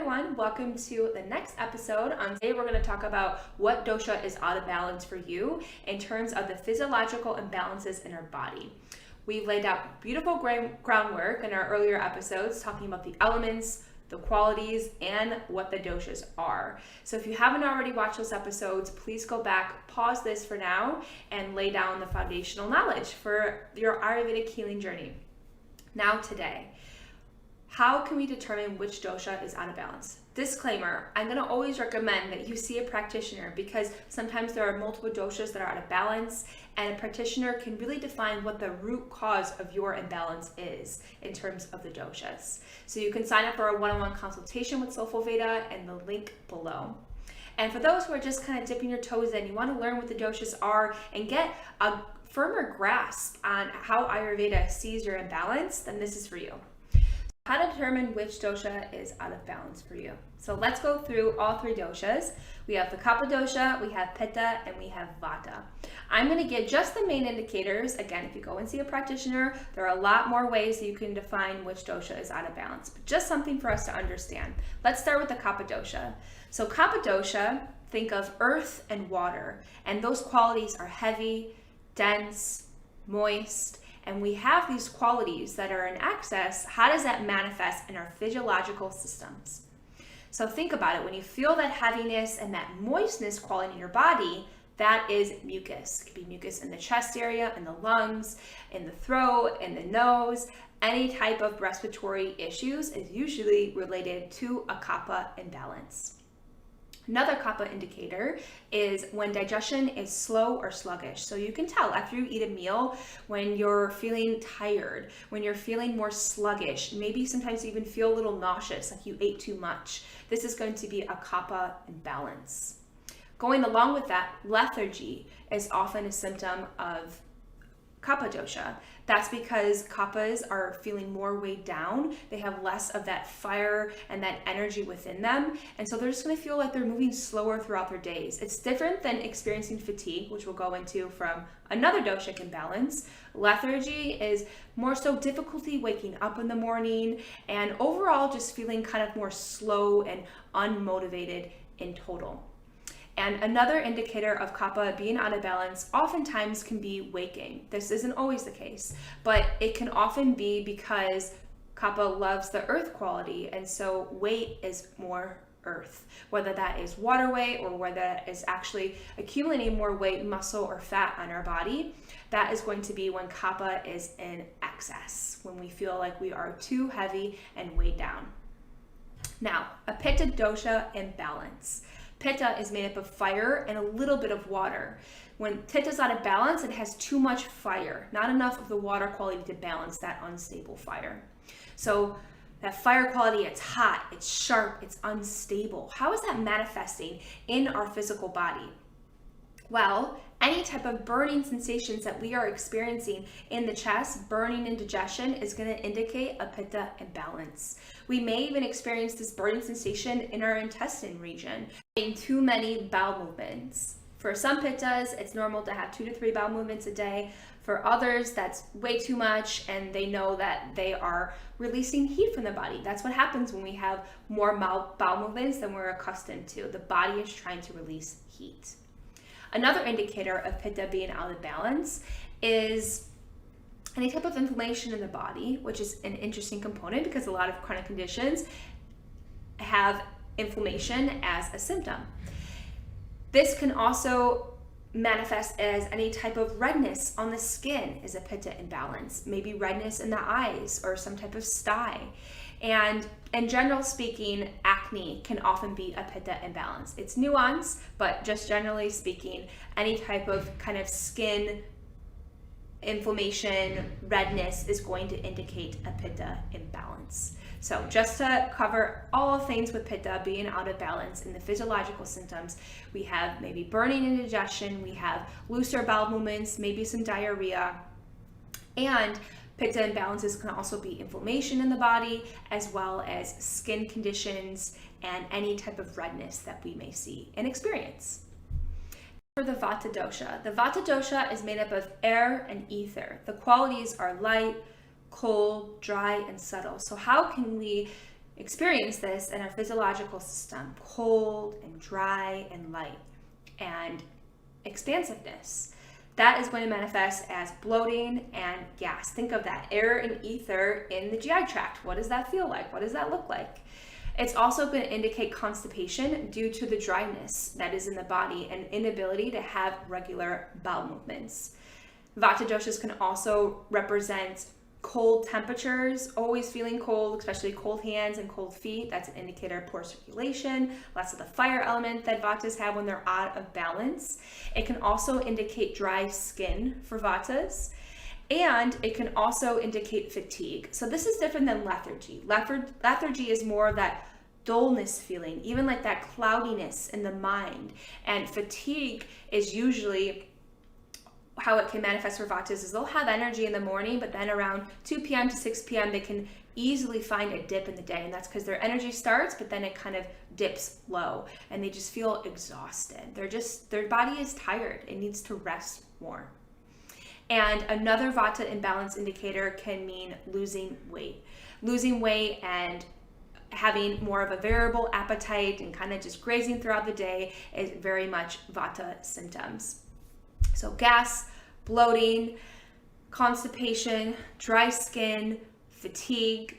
everyone, welcome to the next episode. Today we're going to talk about what dosha is out of balance for you in terms of the physiological imbalances in our body. We've laid out beautiful groundwork in our earlier episodes talking about the elements, the qualities, and what the doshas are. So if you haven't already watched those episodes, please go back, pause this for now, and lay down the foundational knowledge for your Ayurvedic healing journey. Now today, how can we determine which dosha is out of balance? Disclaimer, I'm going to always recommend that you see a practitioner because sometimes there are multiple doshas that are out of balance, and a practitioner can really define what the root cause of your imbalance is in terms of the doshas. So you can sign up for a one-on-one consultation with Soulful Veda and the link below. And for those who are just kind of dipping your toes in, you want to learn what the doshas are and get a firmer grasp on how Ayurveda sees your imbalance, then this is for you. How to determine which dosha is out of balance for you. So let's go through all three doshas. We have the Cappadocia, we have Pitta, and we have Vata. I'm going to give just the main indicators. Again, if you go and see a practitioner, there are a lot more ways that you can define which dosha is out of balance, but just something for us to understand. Let's start with the Cappadocia. So Cappadocia, think of earth and water, and those qualities are heavy, dense, moist, and we have these qualities that are in excess. How does that manifest in our physiological systems? So think about it. When you feel that heaviness and that moistness quality in your body, that is mucus. It could be mucus in the chest area, in the lungs, in the throat, in the nose. Any type of respiratory issues is usually related to a kapha imbalance. Another kapha indicator is when digestion is slow or sluggish. So you can tell after you eat a meal when you're feeling tired, when you're feeling more sluggish, maybe sometimes you even feel a little nauseous, like you ate too much. This is going to be a kapha imbalance. Going along with that, lethargy is often a symptom of Kapha dosha. That's because Kappas are feeling more weighed down. They have less of that fire and that energy within them. And so they're just going to feel like they're moving slower throughout their days. It's different than experiencing fatigue, which we'll go into from another doshic imbalance. Lethargy is more so difficulty waking up in the morning and overall just feeling kind of more slow and unmotivated in total. And another indicator of kapha being out of balance oftentimes can be waking. This isn't always the case, but it can often be because kapha loves the earth quality, and so weight is more earth. Whether that is water weight or whether that is actually accumulating more weight, muscle, or fat on our body, that is going to be when kapha is in excess, when we feel like we are too heavy and weighed down. Now, a pitta dosha imbalance. Pitta is made up of fire and a little bit of water. When Pitta is out of balance, it has too much fire, not enough of the water quality to balance that unstable fire. So that fire quality, it's hot, it's sharp, it's unstable. How is that manifesting in our physical body? Well, any type of burning sensations that we are experiencing in the chest, burning indigestion, is going to indicate a pitta imbalance. We may even experience this burning sensation in our intestine region, having too many bowel movements. For some pittas, it's normal to have 2 to 3 bowel movements a day. For others, that's way too much, and they know that they are releasing heat from the body. That's what happens when we have more bowel movements than we're accustomed to. The body is trying to release heat. Another indicator of pitta being out of balance is any type of inflammation in the body, which is an interesting component because a lot of chronic conditions have inflammation as a symptom. This can also manifest as any type of redness on the skin is a pitta imbalance, maybe redness in the eyes or some type of sty. And in general speaking, acne can often be a pitta imbalance. It's nuanced, but just generally speaking, any type of kind of skin inflammation, redness is going to indicate a pitta imbalance. So just to cover all things with pitta being out of balance in the physiological symptoms, we have maybe burning indigestion, we have looser bowel movements, maybe some diarrhea, and pitta imbalances can also be inflammation in the body, as well as skin conditions and any type of redness that we may see and experience. For the Vata dosha is made up of air and ether. The qualities are light, cold, dry, and subtle. So how can we experience this in our physiological system: cold and dry and light, and expansiveness. That is going to manifest as bloating and gas. Think of that air and ether in the GI tract. What does that feel like? What does that look like? It's also going to indicate constipation due to the dryness that is in the body and inability to have regular bowel movements. Vata doshas can also represent cold temperatures, always feeling cold, especially cold hands and cold feet. That's an indicator of poor circulation, less of the fire element that Vatas have when they're out of balance. It can also indicate dry skin for Vatas, and it can also indicate fatigue. So this is different than lethargy. Lethargy is more of that dullness feeling, even like that cloudiness in the mind. And fatigue is usually how it can manifest for Vatas is they'll have energy in the morning, but then around 2 p.m. to 6 p.m. they can easily find a dip in the day. And that's because their energy starts, but then it kind of dips low and they just feel exhausted. Their body is tired. It needs to rest more. And another Vata imbalance indicator can mean losing weight. Losing weight and having more of a variable appetite and kind of just grazing throughout the day is very much Vata symptoms. So gas, bloating, constipation, dry skin, fatigue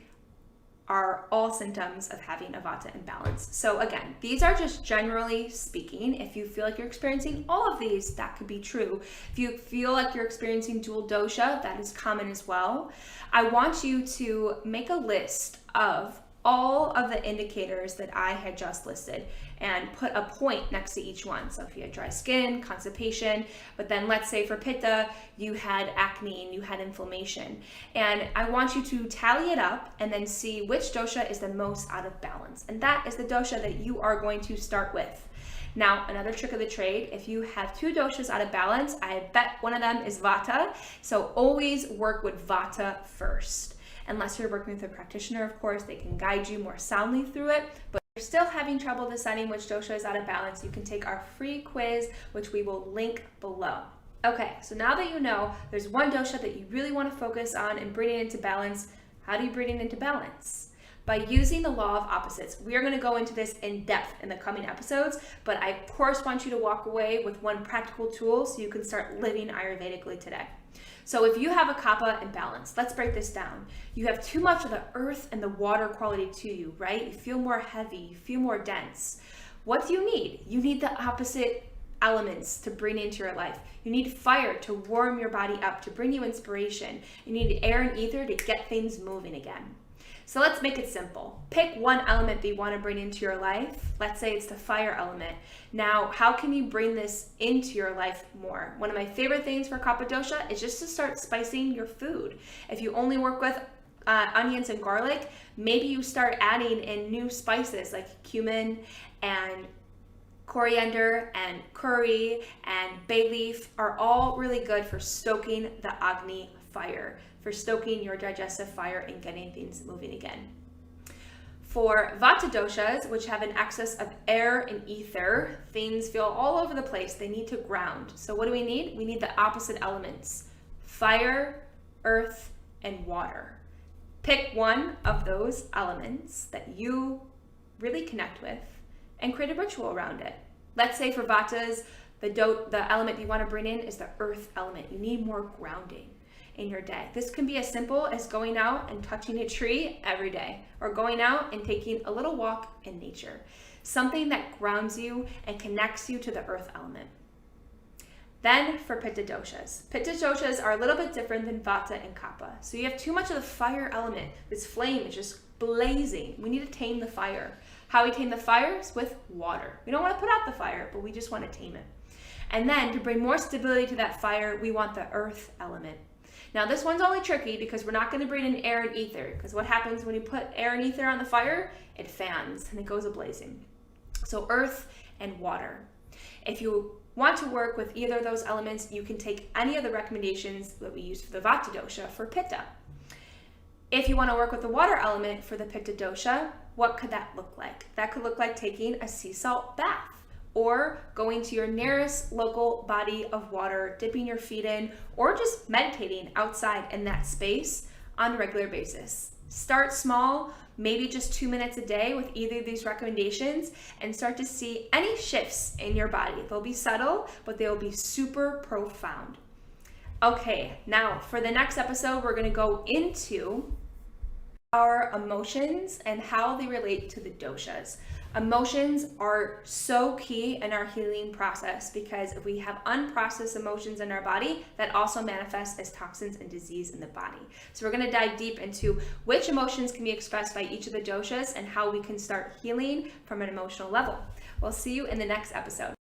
are all symptoms of having a Vata imbalance. So again, these are just generally speaking. If you feel like you're experiencing all of these, that could be true. If you feel like you're experiencing dual dosha, that is common as well. I want you to make a list of all of the indicators that I had just listed and put a point next to each one. So if you had dry skin, constipation, but then let's say for Pitta, you had acne and you had inflammation. And I want you to tally it up and then see which dosha is the most out of balance. And that is the dosha that you are going to start with. Now, another trick of the trade, if you have 2 doshas out of balance, I bet one of them is Vata. So always work with Vata first. Unless you're working with a practitioner, of course, they can guide you more soundly through it. But if you're still having trouble deciding which dosha is out of balance, you can take our free quiz, which we will link below. Okay, so now that you know there's one dosha that you really want to focus on and bring it into balance, how do you bring it into balance? By using the law of opposites. We are going to go into this in depth in the coming episodes, but I of course want you to walk away with one practical tool so you can start living Ayurvedically today. So if you have a Kapha imbalance, let's break this down. You have too much of the earth and the water quality to you, right? You feel more heavy, you feel more dense. What do you need? You need the opposite elements to bring into your life. You need fire to warm your body up, to bring you inspiration. You need air and ether to get things moving again. So let's make it simple. Pick one element that you want to bring into your life. Let's say it's the fire element. Now, how can you bring this into your life more? One of my favorite things for Cappadocia is just to start spicing your food. If you only work with onions and garlic, maybe you start adding in new spices like cumin and coriander and curry and bay leaf are all really good for stoking the Agni fire, for stoking your digestive fire and getting things moving again. For Vata doshas, which have an excess of air and ether, things feel all over the place. They need to ground. So what do we need? We need the opposite elements: fire, earth, and water. Pick one of those elements that you really connect with and create a ritual around it. Let's say for Vatas, the element you want to bring in is the earth element. You need more grounding in your day. This can be as simple as going out and touching a tree every day, or going out and taking a little walk in nature. Something that grounds you and connects you to the earth element. Then for Pitta doshas. Pitta doshas are a little bit different than Vata and Kapha. So you have too much of the fire element. This flame is just blazing. We need to tame the fire. How we tame the fire is with water. We don't want to put out the fire, but we just want to tame it. And then to bring more stability to that fire, we want the earth element. Now this one's only tricky because we're not going to bring in air and ether, because what happens when you put air and ether on the fire? It fans and it goes ablazing. So earth and water. If you want to work with either of those elements, you can take any of the recommendations that we use for the Vata dosha for Pitta. If you want to work with the water element for the Pitta dosha, what could that look like? That could look like taking a sea salt bath, or going to your nearest local body of water, dipping your feet in, or just meditating outside in that space on a regular basis. Start small, maybe just 2 minutes a day with either of these recommendations and start to see any shifts in your body. They'll be subtle, but they'll be super profound. Okay, now for the next episode, we're going to go into our emotions and how they relate to the doshas. Emotions are so key in our healing process because if we have unprocessed emotions in our body, that also manifests as toxins and disease in the body. So we're going to dive deep into which emotions can be expressed by each of the doshas and how we can start healing from an emotional level. We'll see you in the next episode.